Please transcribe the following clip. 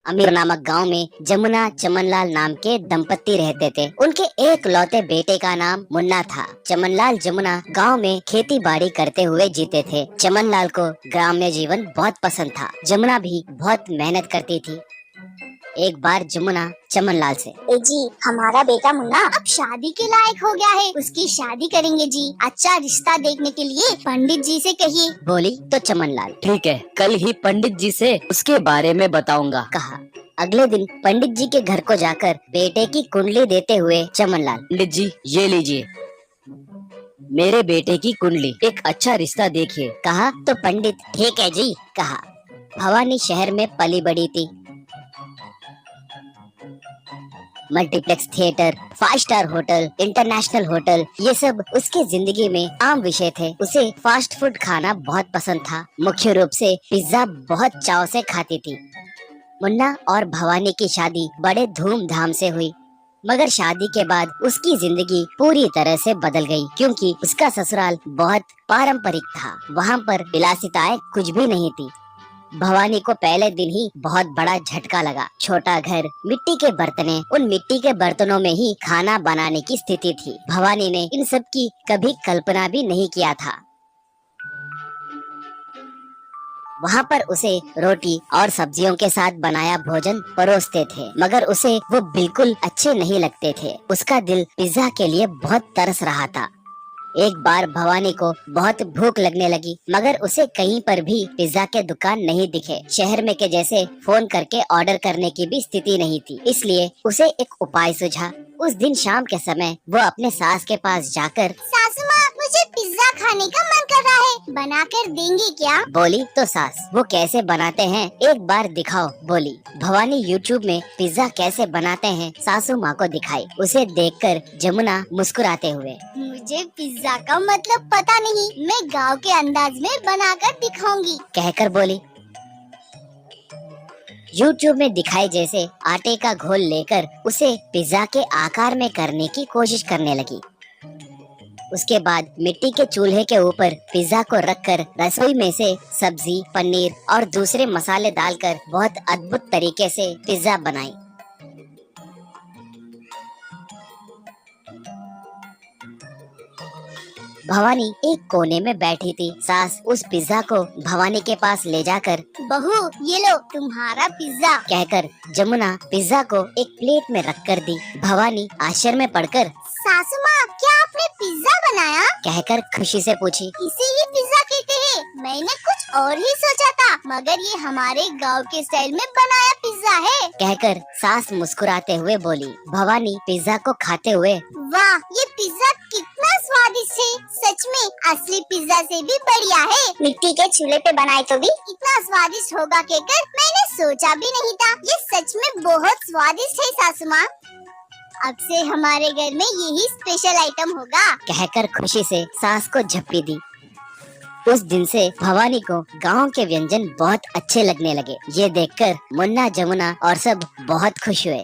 अमीर नामक गांव में जमुना चमनलाल नाम के दंपत्ति रहते थे। उनके एक लौते बेटे का नाम मुन्ना था। चमनलाल जमुना गांव में खेती बाड़ी करते हुए जीते थे। चमनलाल को ग्राम्य जीवन बहुत पसंद था। जमुना भी बहुत मेहनत करती थी। एक बार जमुना चमनलाल से, ए जी, हमारा बेटा मुन्ना अब शादी के लायक हो गया है, उसकी शादी करेंगे जी। अच्छा रिश्ता देखने के लिए पंडित जी से कहिए। बोली तो चमनलाल, ठीक है, कल ही पंडित जी से उसके बारे में बताऊंगा। कहा। अगले दिन पंडित जी के घर को जाकर बेटे की कुंडली देते हुए चमनलाल, पंडित जी ये लीजिए मेरे बेटे की कुंडली, एक अच्छा रिश्ता देखिए। कहा तो पंडित ठीक है जी कहा। भवानी शहर में पली बड़ी थी। Multiplex theatre, 5 star hotel, international hotel, ये सब उसकी जिंदगी में आम विषय थे। उसे फास्ट फूड खाना बहुत पसंद था। मुख्य रूप से पिज्जा बहुत चाव से खाती थी। मुन्ना और भवानी की शादी बड़े धूमधाम से हुई, मगर शादी के बाद उसकी जिंदगी पूरी तरह से बदल गई, क्योंकि उसका ससुराल बहुत पारंपरिक था। वहाँ पर विलासिताएं कुछ भी नहीं थी। भवानी को पहले दिन ही बहुत बड़ा झटका लगा। छोटा घर, मिट्टी के बर्तने, उन मिट्टी के बर्तनों में ही खाना बनाने की स्थिति थी। भवानी ने इन सब की कभी कल्पना भी नहीं किया था। वहाँ पर उसे रोटी और सब्जियों के साथ बनाया भोजन परोसते थे, मगर उसे वो बिल्कुल अच्छे नहीं लगते थे। उसका दिल पिज्जा के लिए बहुत तरस रहा था। एक बार भवानी को बहुत भूख लगने लगी, मगर उसे कहीं पर भी पिज्जा के दुकान नहीं दिखे। शहर में के जैसे फोन करके ऑर्डर करने की भी स्थिति नहीं थी। इसलिए उसे एक उपाय सूझा। उस दिन शाम के समय वो अपने सास के पास जाकर, सासू माँ, मुझे पिज्जा खाने का मन कर रहा है, बना कर देंगी क्या? बोली तो सास, वो कैसे बनाते हैं एक बार दिखाओ। बोली। भवानी यूट्यूब में पिज्जा कैसे बनाते हैं सासू माँ को दिखाई। उसे देखकर जमुना मुस्कुराते हुए, मुझे पिज्जा का मतलब पता नहीं, मैं गांव के अंदाज में बनाकर दिखाऊंगी, कहकर बोली। यूट्यूब में दिखाई जैसे आटे का घोल लेकर उसे पिज्जा के आकार में करने की कोशिश करने लगी। उसके बाद मिट्टी के चूल्हे के ऊपर पिज्जा को रखकर रसोई में से सब्जी, पनीर और दूसरे मसाले डालकर बहुत अद्भुत तरीके से पिज्जा बनाई। भवानी एक कोने में बैठी थी। सास उस पिज्जा को भवानी के पास ले जाकर, बहू ये लो तुम्हारा पिज्जा, कहकर जमुना पिज्जा को एक प्लेट में रखकर दी। भवानी आश्चर्य में पड़कर, सासू माँ, क्या आपने पिज्जा बनाया? कहकर खुशी से पूछी। इसे ही पिज्जा कहते हैं, मैंने कुछ और ही सोचा था, मगर ये हमारे गांव के स्टाइल में बनाया पिज्जा है, कहकर सास मुस्कुराते हुए बोली। भवानी पिज्जा को खाते हुए, वाह, ये पिज्जा कितना स्वादिष्ट है, सच में असली पिज्जा से भी बढ़िया है। मिट्टी के चूल्हे पे बनाए तो भी इतना स्वादिष्ट होगा कहकर मैंने सोचा भी नहीं था। ये सच में बहुत स्वादिष्ट है सासू माँ, अब से हमारे घर में यही स्पेशल आइटम होगा, कहकर खुशी से सास को झप्पी दी। उस दिन से भवानी को गांव के व्यंजन बहुत अच्छे लगने लगे। ये देखकर मुन्ना, जमुना और सब बहुत खुश हुए।